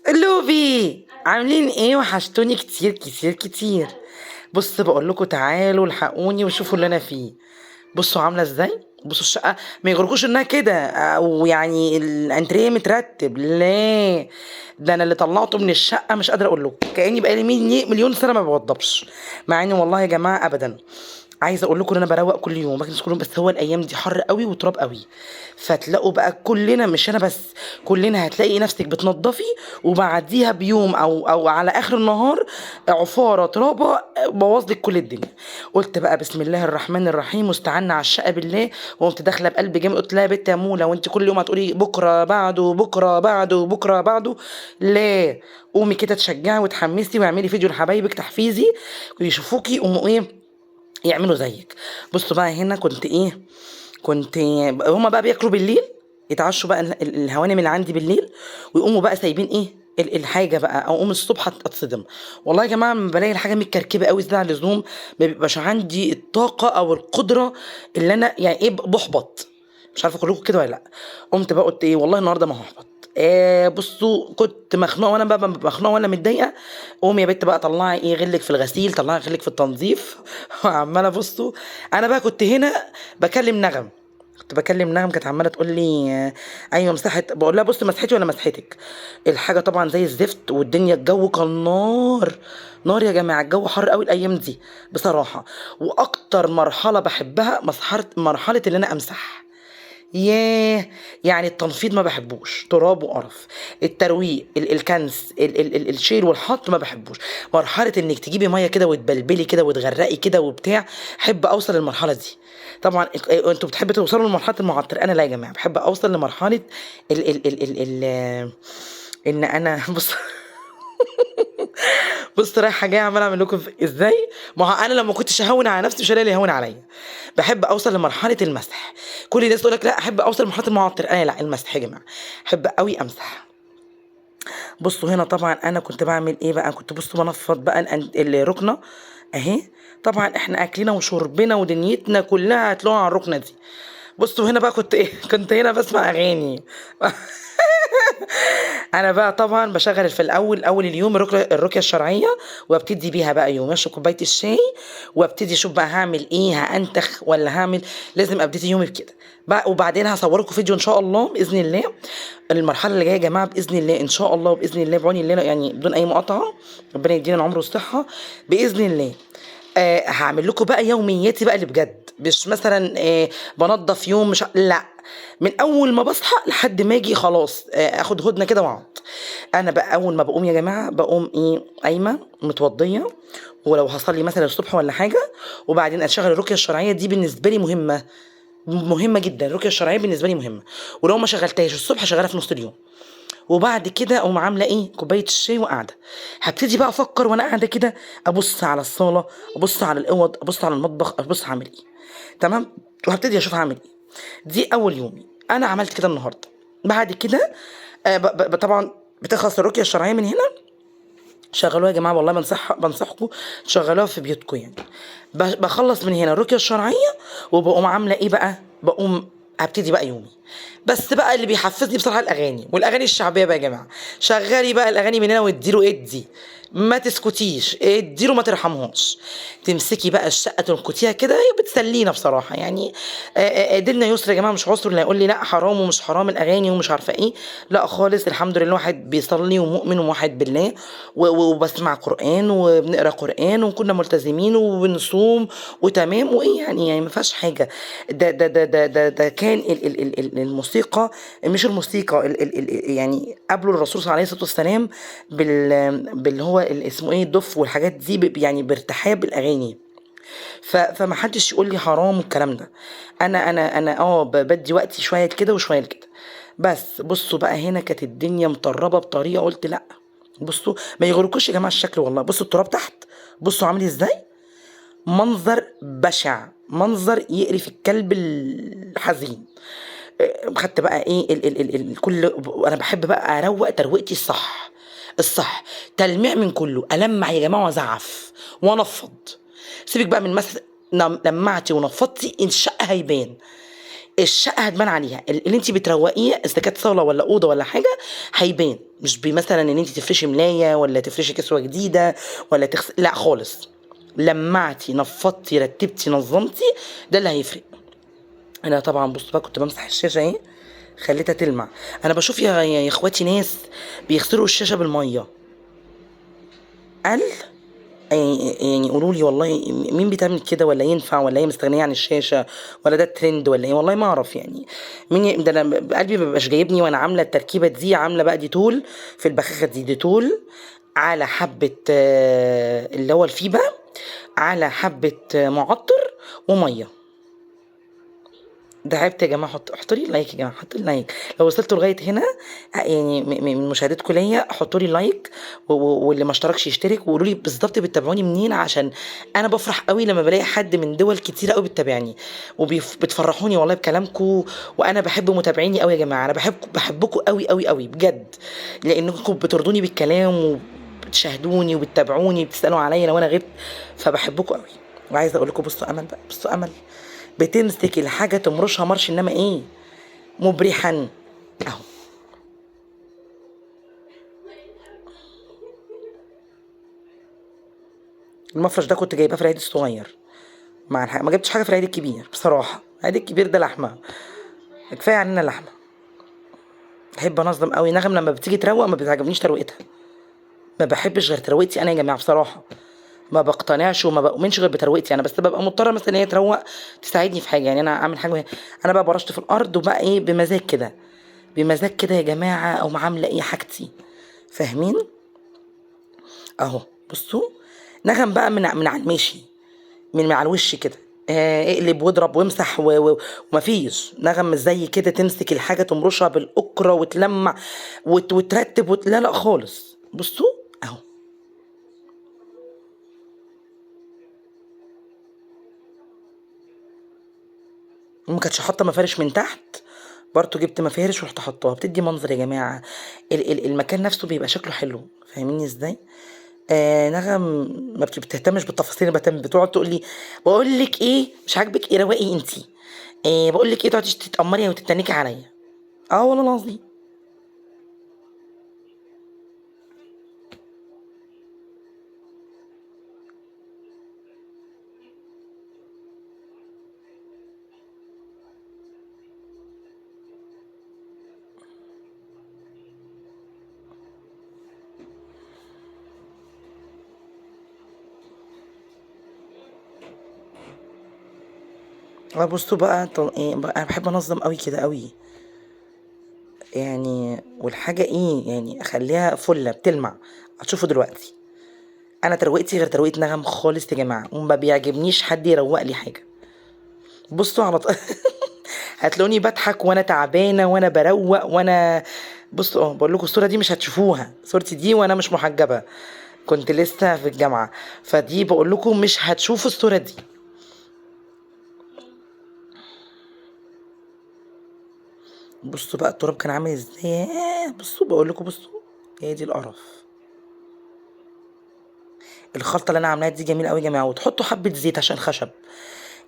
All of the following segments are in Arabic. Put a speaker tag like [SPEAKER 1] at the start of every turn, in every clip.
[SPEAKER 1] لوبي عاملين ايه؟ وحشتوني كتير كتير كتير. بص بقول لكم تعالوا الحقوني وشوفوا اللي انا فيه. بصوا عامله ازاي، بصوا الشقه. ما يغركوش انها كده او يعني الانتريه مترتب، لا. ده انا اللي طلعته من الشقه مش قادره اقول لكم، كاني بقالي مليون سنه ما بوضبش. مع اني والله يا جماعه ابدا. عايزه اقول لكم ان انا بروق كل يوم بكنس كل يوم، بس هو الايام دي حر قوي وتراب قوي. فتلاقوا بقى كلنا، مش انا بس، كلنا هتلاقي نفسك بتنضفي وبعديها بيوم او على اخر النهار عفاره ترابه بوظ لك كل الدنيا. قلت بقى بسم الله الرحمن الرحيم واستعنا على الشقه بالله. وقمت داخله بقلب جامد قلت لها يا بنت يا موله، وانت كل يوم هتقولي بكره بعده بكره بعده بكره بعده؟ لا. قومي كده تشجعي وتحمسي واعملي فيديو لحبايبك تحفيزي ويشوفوكي قوموا ايه يعملوا زيك. بصوا بقى هنا كنت ايه، كنت هما بقى بياكلوا بالليل، يتعشوا بقى الهوانم اللي عندي بالليل، ويقوموا بقى سايبين ايه الحاجه بقى، او اقوم الصبح اتصدم. والله يا جماعه لما بلاقي الحاجه متكركبه قوي زياده عن اللزوم ما بيبقاش عندي الطاقه او القدره اللي انا يعني ايه بحبط. مش عارفه كلكم كده ولا لا. قمت بقى قلت ايه والله النهارده ما هحبط. بصوا كنت مخنوقه وانا بقى مخنوقه وانا متضايقه. قومي يا بنت بقى طلعي ايه غلك في الغسيل، طلعي غلك في التنظيف وعماله بصوا. انا بقى كنت هنا بكلم نغم، كنت بكلم نغم كانت عماله تقول لي ايوه مسحت. بقول لها بص مسحتي ولا مسحتك؟ الحاجه طبعا زي الزفت، والدنيا الجو كان نار. نار يا جماعه، الجو حر قوي الايام دي بصراحه. واكتر مرحله بحبها مرحله اللي انا امسح. ياه. يعني التنفيض ما بحبوش، تراب وقرف. الترويق الكنس الشيل والحط ما بحبوش. مرحله انك تجيبي ميه كده وتبلبلي كده وتغرقي كده وبتاع، احب اوصل للمرحله دي. طبعا انتوا بتحبوا توصلوا لمرحله المعطر، انا لا يا جماعه بحب اوصل لمرحله ال ال ال ال ال ان انا بص بص رايحه جايه عمال اعمل لكم ازاي. ما هو انا لما كنتش اهون على نفسي مش هلاقي اللي يهون عليا. بحب اوصل لمرحله المسح. كل الناس تقول لك لا احب اوصل لمرحله المعطر، انا لا، المسح يا جماعه. احب قوي امسح. بصوا هنا طبعا انا كنت بعمل ايه بقى، كنت بصوا بنفض بقى الركنه اهي. طبعا احنا اكلنا وشربنا ودنيتنا كلها هتلاقوها على الركنه دي. بصوا هنا بقى كنت ايه كنت هنا بسمع اغاني انا بقى طبعا بشغل في الاول اول اليوم الرقيه الشرعيه، وابتدي بيها بقى يوم اشرب كوبايه الشاي، وابتدي اشوف بقى هعمل ايه، هانتخ ولا هعمل. لازم ابتدي يومي بكده بقى. وبعدين هصور لكم فيديو ان شاء الله باذن الله. المرحله اللي جايه يا جماعه باذن الله ان شاء الله باذن الله بعون الله يعني بدون اي مقاطعه. ربنا يدينا العمر والصحه باذن الله. هعمل لكم بقى يومياتي بقى اللي بجد، مش مثلا بنضف يوم مش لا. من اول ما بصحى لحد ما اجي خلاص اخد هدنه كده واقعد. انا بقى اول ما بقوم يا جماعه بقوم ايه قايمه متوضيه، ولو هصلي مثلا الصبح ولا حاجه. وبعدين اشغل الرقيه الشرعيه دي بالنسبه لي مهمه، مهمه جدا. الرقيه الشرعيه بالنسبه لي مهمه، ولو ما شغلتهاش الصبح شغالها في نص اليوم. وبعد كده اقوم عامله ايه كوبايه الشاي وقاعده. هبتدي بقى افكر وانا قاعده كده، ابص على الصاله، ابص على الاوض، ابص على المطبخ، ابص هعمل ايه. تمام. وهبتدي اشوف هعمل ايه. دي اول يومي، انا عملت كده النهارده. بعد كده طبعا بتخلص الرقيه الشرعيه من هنا. شغلوها يا جماعه والله بنصحكم تشغلوها في بيوتكم يعني. بخلص من هنا الرقيه الشرعيه، وبقوم عامله ايه بقى، بقوم هبتدي بقى يومي. بس بقى اللي بيحفزني بصراحه الاغاني، والاغاني الشعبيه بقى يا جماعه. شغلي بقى الاغاني من هنا واديله ادي، ما تسكتيش، اديله ما ترحمهاش. تمسكي بقى الشقه تنكتيها كده، هي بتسلينا بصراحه يعني. ديننا يسر يا جماعه، مش عسر اللي هيقول لي لا حرام ومش حرام الاغاني ومش عارفه ايه. لا خالص، الحمد لله واحد بيصلي ومؤمن وواحد بالله، وبسمع قران وبنقرا قران وكنا ملتزمين وبنصوم وتمام وايه يعني ما فيهاش حاجه. ده كان الموسيقى، مش الموسيقى يعني قبله الرسول عليه الصلاه والسلام باللي هو اسمه ايه الدف والحاجات دي يعني بارتحاب الاغاني. فما حدش يقول لي حرام والكلام ده. انا بدي وقتي شويه كده وشويه كده. بس بصوا بقى هنا كانت الدنيا مطربه بطريقه قلت لا. بصوا ما يغركوش يا جماعه الشكل والله. بصوا التراب تحت، بصوا عامل ازاي. منظر بشع، منظر يقرف الكلب الحزين. خدت بقى ايه كل. انا بحب بقى اروق ترويقتي الصح. الصح تلميع من كله، المع يا جماعه وازعف وانفض. سيبك بقى من مسح. لمعتي ونفضتي الشقه هيبان. الشقه هتبان عليها، اللي انت بتروقيه اذا كانت صاله ولا اوضه ولا حاجه هيبان، مش مثلا ان انت تفرشي ملايه ولا تفرشي كسوه جديده ولا لا خالص. لمعتي نفضتي رتبتي نظمتي، ده اللي هيفرق. انا طبعا بص بقى كنت بمسح الشاشه اهي، خليتها تلمع. انا بشوف يا اخواتي ناس بيغسلوا الشاشه بالميه. قال يعني قولوا لي والله مين بتعمل كده، ولا ينفع، ولا هي مستغنيه عن الشاشه، ولا ده الترند، ولا ايه؟ والله ما اعرف يعني. مين ده؟ انا قلبي ما بيبقاش جايبني وانا عامله التركيبه دي، عامله بقى ديتول في البخاخه دي، ديتول على حبه اللي هو الفيبا، على حبه معطر وميه. تعبت يا جماعه، حطوا لي لايك يا جماعه، حطوا لي لايك لو وصلتوا لغايه هنا. يعني من مشاهدتكم ليا حطوا لي لايك، واللي ما اشتركش يشترك، وقولوا لي بالظبط بتتابعوني منين، عشان انا بفرح قوي لما بلاقي حد من دول كتيره قوي بتتابعني، وبتفرحوني والله بكلامكم. وانا بحب متابعيني قوي يا جماعه، انا بحبكم قوي قوي قوي بجد، لانكم بترضوني بالكلام وبتشاهدوني وبتتابعوني وبتسالوا عليا لو انا غبت، فبحبكم قوي. وعايزه اقول لكم بصوا امل بقى، بصوا امل بتمسك الحاجة تمرشها مرش، انما ايه، مبرحا اهو. المفرش ده كنت جايباه في العيد الصغير مع ما جبتش حاجة في العيد الكبير بصراحة. العيد الكبير ده لحمة، كفاية عننا لحمة. بحب انظم قوي. نغم لما بتيجي تروق ما بتعجبنيش تروقتها، ما بحبش غير تروقتي انا يا جماعة بصراحة. ما بقتنعش وما بؤمنش غير بتروقتي انا، بس ببقى مضطره مثلا هي تروق تساعدني في حاجه، يعني انا اعمل حاجه انا بقى برشت في الارض، وبقى ايه بمزاج كده، بمزاج كده يا جماعه، او عامله ايه حاجتي، فاهمين؟ اهو بصوا. نغم بقى من على المشي، من على الوش كده، اقلب واضرب وامسح ومفيش. نغم مش زي كده تمسك الحاجه تمرشها بالاكره وتلمع وترتب لا لا خالص. بصوا اهو. ما كانتش حاطه مفارش من تحت، برضو جبت مفارش ورحت حطاها، بتدي منظر يا جماعه. المكان نفسه بيبقى شكله حلو، فاهميني ازاي؟ نغم ما بتهتمش بالتفاصيل، بتقعد تقول لي بقول لك ايه مش عاجبك ايه، روقي انتي. بقول لك ايه، تقعدي تتأمري وتتنكي عليا. اه والله العظيم. بصوا بقى انا بحب انظم قوي كده قوي يعني. والحاجه ايه يعني، اخليها فله بتلمع. هتشوفوا دلوقتي انا تروقتي غير تروقة نغم خالص يا جماعه، وما بيعجبنيش حد يروق لي حاجه. بصوا على هتلاقوني بضحك وانا تعبانه وانا بروق وانا. بصوا بقول لكم الصوره دي مش هتشوفوها، صورتي دي وانا مش محجبه، كنت لسه في الجامعه، فدي بقول لكم مش هتشوفوا الصوره دي. بصوا بقى التراب كان عامل ازاي. بصوا بقول لكم بصوا، هي دي القرف. الخلطه اللي انا عاملاها دي جميله قوي يا جماعه. وتحطوا حبه زيت عشان خشب،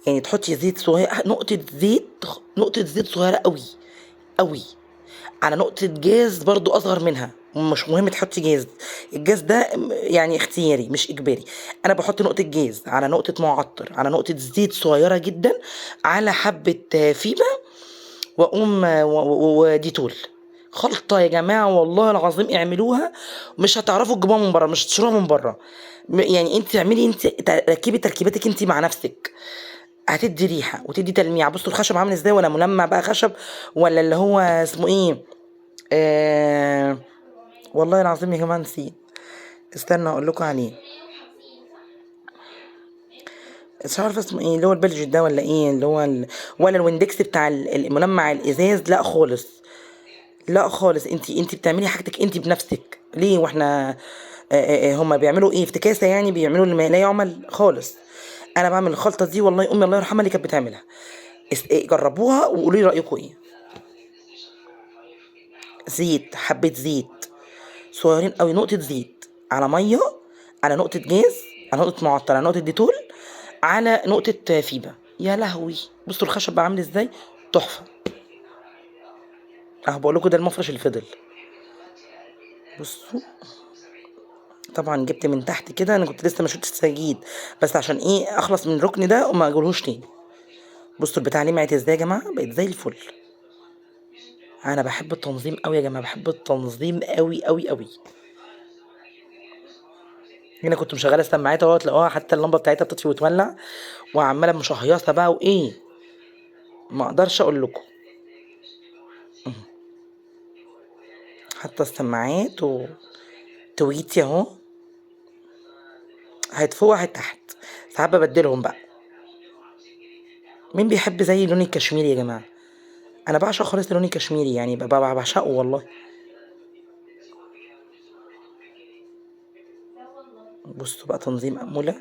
[SPEAKER 1] يعني تحطي زيت صغير، نقطه زيت، نقطه زيت صغيره قوي قوي، على نقطة جاز برضو أصغر منها. مش مهم تحطي جاز، الجاز ده يعني اختياري مش إجباري. أنا بحط نقطة جاز على نقطة معطر على نقطة زيت صغيرة جدا على حبة فيبة، وأقوم وديتول. خلطة يا جماعة والله العظيم اعملوها، مش هتعرفوا تجيبوها من بره، مش تشتروها من بره. يعني انت اعملي، انت ركبي تركيباتك انت مع نفسك، هتدي ريحة وتدي تلميع. بصوا الخشب عامل ازاي، ولا ملمع بقى خشب، ولا اللي هو اسمه ايه، آه والله العظيم يا جماعه نسيت، استنى اقول لكم عليه. مش عارفه اسمه ايه، اللي هو البلج ده ولا ايه، اللي هو ولا الويندكس بتاع الملمع الازاز، لا خالص، لا خالص. انت بتعملي حاجتك انت بنفسك ليه، واحنا هما بيعملوا ايه افتكاسه يعني، بيعملوا اللي ما لا يعمل خالص. انا بعمل الخلطه دي والله امي الله يرحمها اللي كانت بتعملها. جربوها وقولوا لي رايكم ايه. زيت، حبه زيت صغيرين قوي، نقطة زيت على مية على نقطة جاز على نقطة معطر على نقطة ديتول على نقطة فيبا. يا لهوي بصوا الخشب بقى عامل ازاي. تحفه. اهو بقول لكم ده المفرش اللي فضل. بصوا، طبعا جبت من تحت كده، انا كنت لسه ما شفتش السجاجيد، بس عشان ايه اخلص من الركن ده وما اجولهوش تاني. بصوا البتاع لمعت ازاي يا جماعه، بقت زي الفل. انا بحب التنظيم قوي يا جماعه، بحب التنظيم قوي قوي قوي. هنا كنت مشغله السماعات اهو، تلاقوها حتى اللمبه بتاعتها بتطفي وتولع، وعماله مشهيصه بقى وايه، ما اقدرش اقول لكم. حتى السماعات تويتي اهو، هيت فوق هيت تحت، ساعات ببدلهم بقى. مين بيحب زي لون الكشميري يا جماعه؟ انا بعشق خالص لون الكشميري، يعني بعشقه والله. بصوا بقى تنظيم أمولة،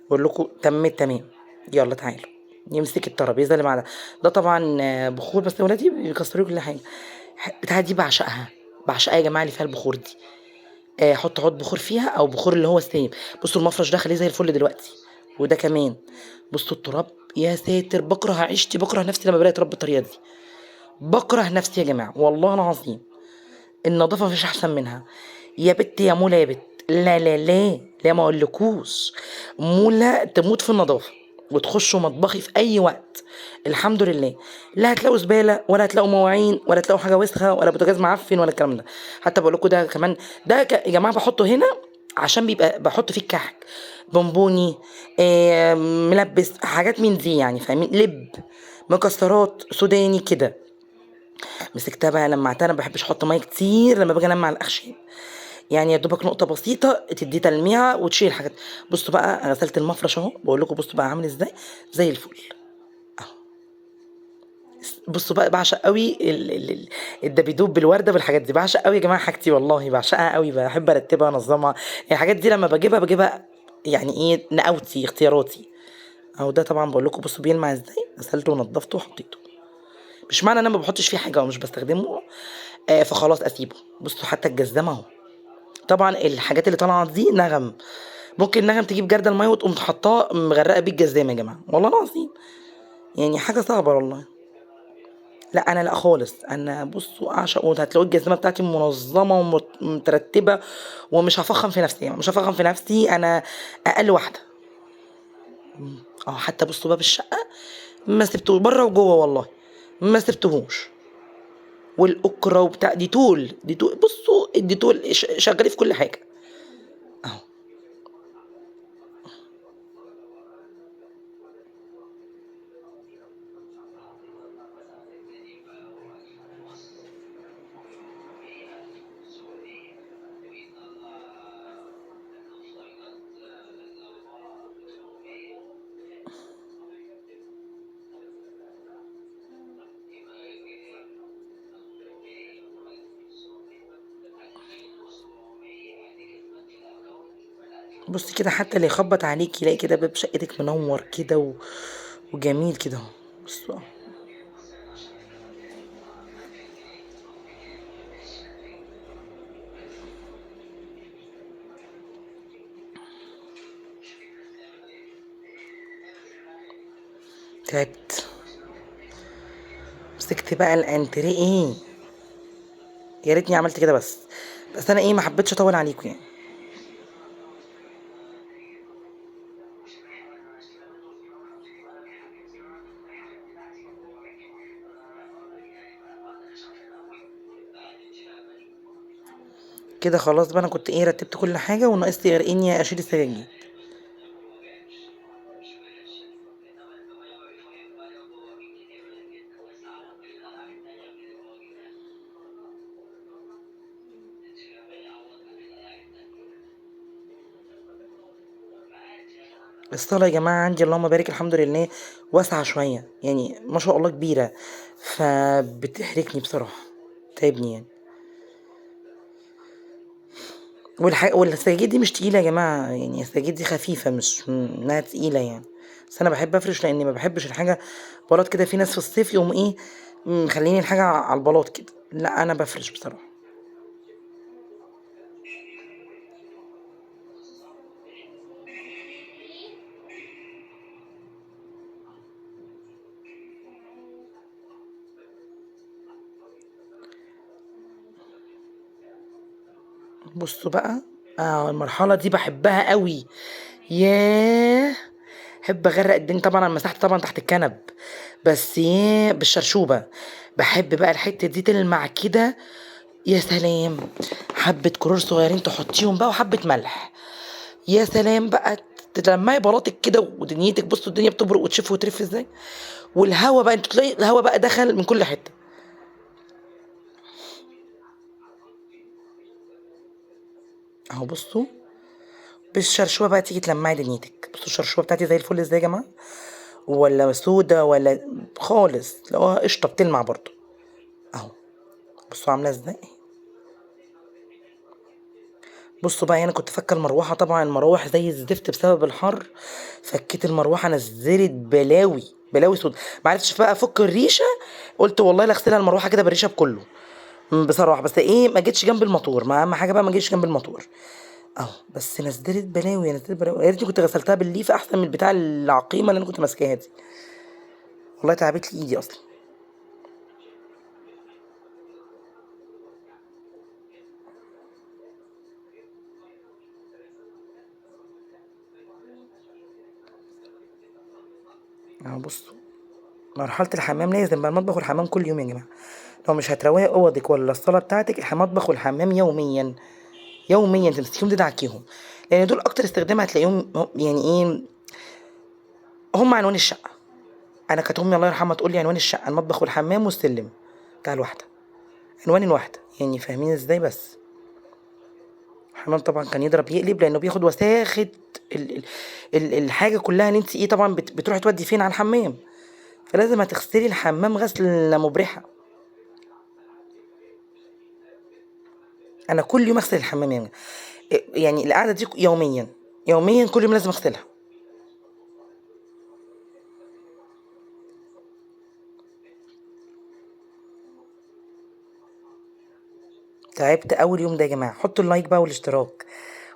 [SPEAKER 1] بقول لكم تمت تمام. يلا تعالوا نمسك الترابيزه اللي معانا. ده طبعا بخور، بس ولادي بيكسروا كل حاجه. بتاعت دي بعشقها، بعشقها يا جماعه اللي فيها البخور دي. حط عود بخور فيها او بخور اللي هو السايب. بصوا المفرش ده خليه زي الفل دلوقتي، وده كمان. بصوا التراب، يا ساتر بكره عيشتي، بكره نفسي لما بلاقي تراب بالطريقه دي. بكره نفسي يا جماعه والله العظيم. النظافه مفيش احسن منها. يا بت يا مولا يا بت، لا لا لا لا ما اقولكوش. مولا تموت في النظافه، وتخشوا مطبخي في اي وقت. الحمد لله. لا هتلاقوا زباله، ولا هتلاقوا مواعين، ولا هتلاقوا حاجه وسخه، ولا بوتاجاز معفن، ولا الكلام ده. حتى بقول لكم ده كمان، ده يا جماعه بحطه هنا عشان بيبقى بحط فيه الكحك، بونبوني، ملبس حاجات من دي يعني، فاهمين، لب، مكسرات سوداني كده. مسكتها بقى لمعتها، انا ما بحبش احط ميه كتير لما باجي المع الاخشاب، يعني يا دوبك نقطه بسيطه تدي تلميعه وتشيل الحاجات. بصوا بقى غسلت المفرش اهو، بقول لكم بصوا بقى عامل ازاي، زي الفل. بصوا بقى بعشق قوي الدبيدوب بالورده بالحاجات دي، بعشق قوي يا جماعه حاجتي والله، بعشقها قوي، بحب ارتبها انظمها. يعني الحاجات دي لما بجيبها يعني ايه، نقوتي اختياراتي. اهو ده طبعا بقول لكم بصوا بيلمع ازاي، غسلته ونضفته وحطيته. مش معنى ان انا ما بحطش فيه حاجه ومش بستخدمه فخلاص اسيبه. بصوا حتى الجزامه اهو. طبعا الحاجات اللي طالعه دي نغم، ممكن نغم تجيب جردل الميه وتقوم حطاه مغرقه بيه الجزامه يا جماعه والله العظيم، يعني حاجه صعبه والله. لا انا لا خالص، انا بصوا اعشق، هتلاقوا الجزمه بتاعتي منظمه ومترتبه، ومش هفخم في نفسي، يعني مش هفخم في نفسي انا، اقل واحده. اه حتى بصوا باب الشقه ما سبتوه بره وجوه والله، ما سبتهوش. والاكره وبتاع ديتول، ديتول بصوا الديتول شغالي في كل حاجه اهو. بصي كده حتى اللي يخبط عليك يلاقي كده باب شقتك منور كده وجميل كده اهو. بصوا تعبت. مسكت بقى الانتريه ايه، يا ريتني عملت كده، بس انا ايه ما حبيتش اطول عليكم يعني. كده خلاص بقى، انا كنت ايه رتبت كل حاجه وناقص لي غير اني اشيل السجاجيد. الصاله يا جماعه عندي اللهم بارك الحمد لله واسعه شويه، يعني ما شاء الله كبيره، فبتحركني بصراحه، تعبني يعني. والسجاجيد دي مش تقيله يا جماعه، يعني السجاجيد دي خفيفه، مش انها تقيله يعني. بس انا بحب افرش لاني ما بحبش الحاجه بلاط كده، في ناس في الصيف يقوم ايه مخليني الحاجه على البلاط كده، لا انا بفرش بصراحه. بصوا بقى، المرحلة دي بحبها قوي. ياه، احب اغرق الدنيا. طبعا انا مسحت طبعا تحت الكنب، بس ياه بالشرشوبة. بحب بقى الحتة دي تلمع كده. يا سلام، حبة كرور صغيرين تحطيهم بقى وحبة ملح. يا سلام بقى، تلمعي بلاطك كده ودنيتك. بصوا الدنيا بتبرق وتشف وترف ازاي. والهوا بقى، انتوا تلاقي الهوا بقى دخل من كل حتة. اهو بصوا، بالشرشوبة بقى تيجي تلمعي دنيتك. بصوا الشرشوبة بتاعتي زي الفل ازاي يا جماعة، ولا سودا ولا خالص، لو قشطة بتلمع برضو. اهو بصوا عاملة ازاي. بصوا بقى، انا كنت فاكره المروحه، طبعا المراوح زي الزفت بسبب الحر. فكيت المروحه، نزلت بلاوي بلاوي سود. معرفتش بقى افك الريشه. قلت والله لا اغسلها المروحه كده بالريشه بكله. بصراحه بس ايه، ما جيتش جنب الموتور. ما اهم حاجه بقى ما جيتش جنب الموتور. اهو بس نزلت بلاوي، نزلت بلاوي. يا ريتني كنت غسلتها بالليفه احسن من البتاع العقيمه اللي انا كنت ماسكاها دي. والله تعبت لي ايدي اصلا. اهو بصوا، مرحله الحمام لازم بقى المطبخ والحمام كل يوم يا جماعه. لو مش هتروقي اوضك ولا الصاله بتاعتك، المطبخ والحمام يوميا. يوميا تمسكيهم تدعكيهم، لان دول اكتر استخدام هتلاقيهم. يعني ايه، هم عنوان الشقه. انا كانت امي الله يرحمها تقول لي عنوان الشقه المطبخ والحمام والسلم بتاع الواحده. عنوان الواحده، يعني فاهمين ازاي. بس الحمام طبعا كان يضرب يقلب، لانه بياخد وساخه الحاجه كلها. اللي انت ايه طبعا بتروحي تودي فين على الحمام. فلازم هتغسلي الحمام غسله مبرحه. انا كل يوم اغسل الحمام يعني. يعني القعده دي يوميا. يوميا كل يوم لازم اغسلها. تعبت اول يوم ده يا جماعه. حطوا اللايك بقى والاشتراك،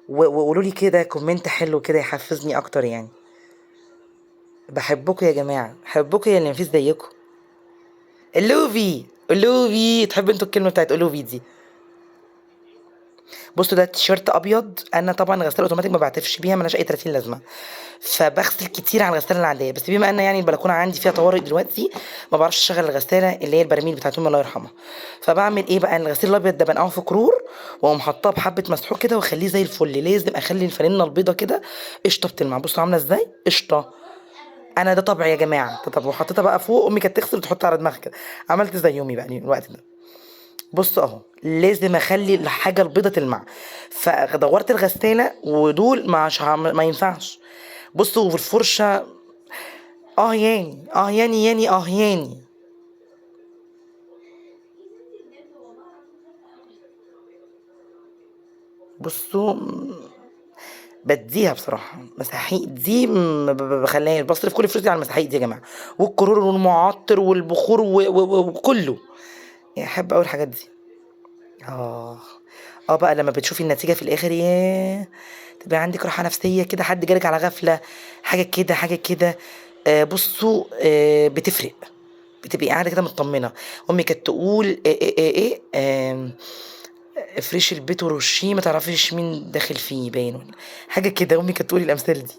[SPEAKER 1] وقولوا لي كده كومنت حلو كده يحفزني اكتر يعني. بحبكم يا جماعه، بحبكم يا اللي مفيش زيكم. اللوفي اللوفي، تحب انتوا الكلمه بتاعت اللوفي دي. بصوا ده تيشيرت ابيض. انا طبعا الغساله اوتوماتيك ما بعترفش بيها، ملهاش اي 30 لازمه. فبغسل كتير على الغساله العاديه. بس بما ان يعني البلكونه عندي فيها طوارئ دلوقتي، ما بعرفش اشغل الغساله اللي هي البراميل بتاعت امي الله يرحمها. فبعمل ايه بقى، الغسيل الابيض ده بنقعه في كرور، واقوم حاطاه بحبه مسحوق كده واخليه زي الفل. لازم اخلي الفانله البيضه كده قشطه بتلمع. بصوا عامله ازاي قشطه. انا ده طبعي يا جماعه، ده طبعي. وحطيتها بقى فوق، امي كانت تغسل وتحطها على دماغها كده. عملت زي يومي بقى الوقت ده. بص اهو، لازم اخلي الحاجه البيضه تلمع. فدورت الغساله ودول ما ينفعش. بصوا بالفرشه. يعني يعني. بصوا بديها بصراحه مساحيق دي. ما بخليهاش. بصرف كل فلوسي على المساحيق دي يا جماعه، والكرور والمعطر والبخور وكله. يعني احب اول الحاجات دي. اه. اه بقى لما بتشوفي النتيجة في الآخر، ياه، تبقى عندك راحة نفسية كده. حد جالك على غفلة، حاجة كده حاجة كده. بصوا بتفرق. بتبقي قاعدة كده مطمنة. أمي كانت تقول افرشي البيت ورشيه، ما تعرفيش مين داخل فيه باين ولا حاجة كده. أمي كانت تقول الأمثال دي.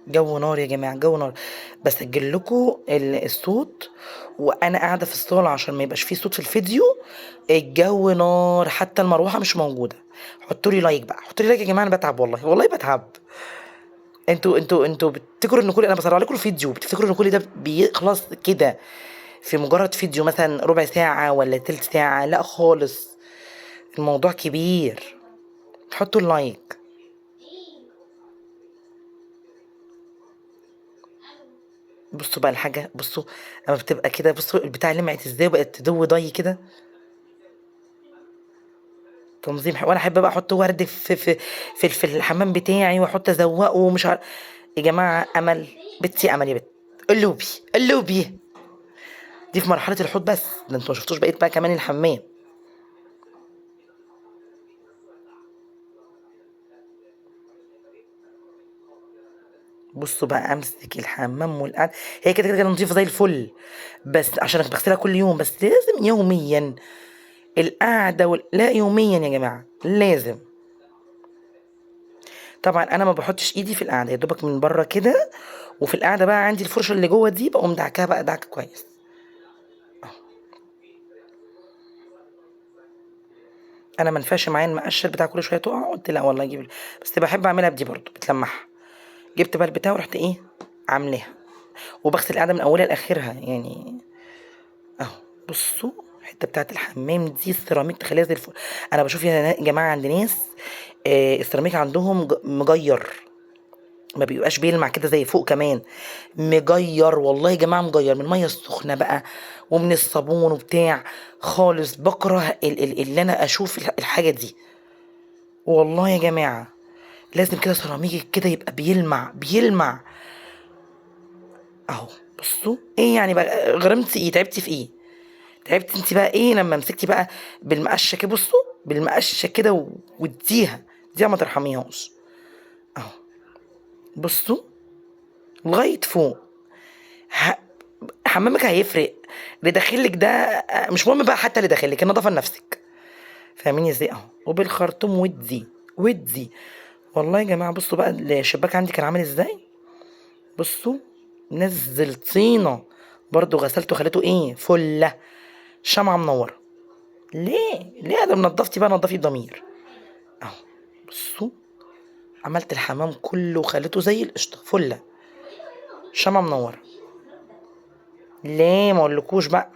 [SPEAKER 1] جو نار يا جماعة، جو نار. بسجل لكم الصوت وانا قاعدة في الصالة عشان ما يبقاش فيه صوت في الفيديو. الجو نار، حتى المروحة مش موجودة. حطوا لي لايك بقى، حطوا لي لايك يا جماعة. انا بتعب والله، والله بتعب. انتوا بتفتكروا ان كل انا بصور عليكم الفيديو، بتفتكروا ان كل ده بيخلص كده في مجرد فيديو مثلا ربع ساعة ولا تلت ساعة؟ لا خالص، الموضوع كبير. حطوا اللايك. بصوا بقى الحاجة، بصوا لما بتبقى كده، بصوا البتاع لمعت ازاي وبقت تدو ضي كده. تنظيم وانا احب بقى احط ورد في الحمام بتاعي، واحط ازوقه ومش عارف. يا جماعه امل، بنتي امل يا بنت. قلوبي قلوبي. دي في مرحله الحوض بس، ده انتوا ما شفتوش بقيت بقى كمان الحمام. بصوا بقى امسك الحمام والقعد، هي كده كده نظيفه زي الفل، بس عشان بغسلها كل يوم، بس لازم يوميا القعده لا يوميا يا جماعه لازم. طبعا انا ما بحطش ايدي في القعده، يا دوبك من بره كده، وفي القعده بقى عندي الفرشه اللي جوه دي بقوم دعكها بقى دعك كويس. انا ما ينفعش معايا المقشر بتاع كل شويه تقع، قلت لا والله اجيب، بس بحب اعملها بدي برضو بتلمعها. جبت بقى البتاع ورحت ايه عاملاها، وبغسل القعده من اولها لاخرها يعني. اهو بصوا الحته بتاعت الحمام دي السيراميك تخليها زي الفل. انا بشوف يا جماعه عند ناس السيراميك عندهم مجير، ما بيبقاش بيلمع كده زي فوق كمان، مجير والله يا جماعه، مجير من الميه السخنه بقى ومن الصابون وبتاع. خالص بكره اللي انا اشوف الحاجه دي، والله يا جماعه لازم كده سيراميك كده يبقى بيلمع بيلمع. اهو بصوا ايه يعني بقى غرمتي ايه، تعبتي في ايه، تعبتي انت بقى ايه لما مسكتي بقى بالمقشه كده، بصوا بالمقشه كده واديها، دي ما ترحميهاش. اهو بصوا لغايه فوق. ه... حمامك هيفرق، اللي داخلك ده مش مهم بقى، حتى اللي داخلك النظافه لنفسك، فاهميني ازاي. اهو وبالخرطوم ودي ودي. والله يا جماعه بصوا بقى الشباك عندي كان عامل ازاي، بصوا نزل طينه، برضو غسلته خليته ايه فله، شمعة منورة. ليه ده منضفتي بقى نضفي بضمير. اهو بصوا عملت الحمام كله وخليته زي القشطة فلة، شمعة منورة. ليه ما اقولكوش بقى،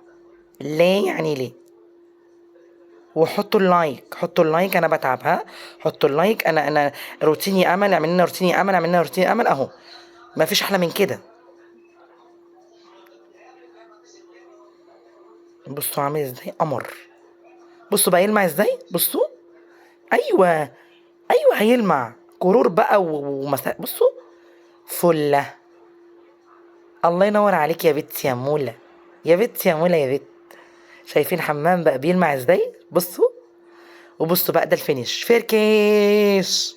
[SPEAKER 1] ليه يعني ليه. وحطوا اللايك، حطوا اللايك، انا بتعب ها، حطوا اللايك، انا روتيني امل، اعمل لنا روتيني امل، اعمل لنا روتيني امل اهو، ما فيش احلى من كده. بصوا عامل ازاي قمر، بصوا بقى يلمع ازاي، بصوا. ايوه ايوه هيلمع كرور بقى بصوا فله. الله ينور عليك يا بت يا مولا، يا بت يا مولا يا بت. شايفين الحمام بقى بيلمع ازاي، بصوا. وبصوا بقى ده الفينش فركش.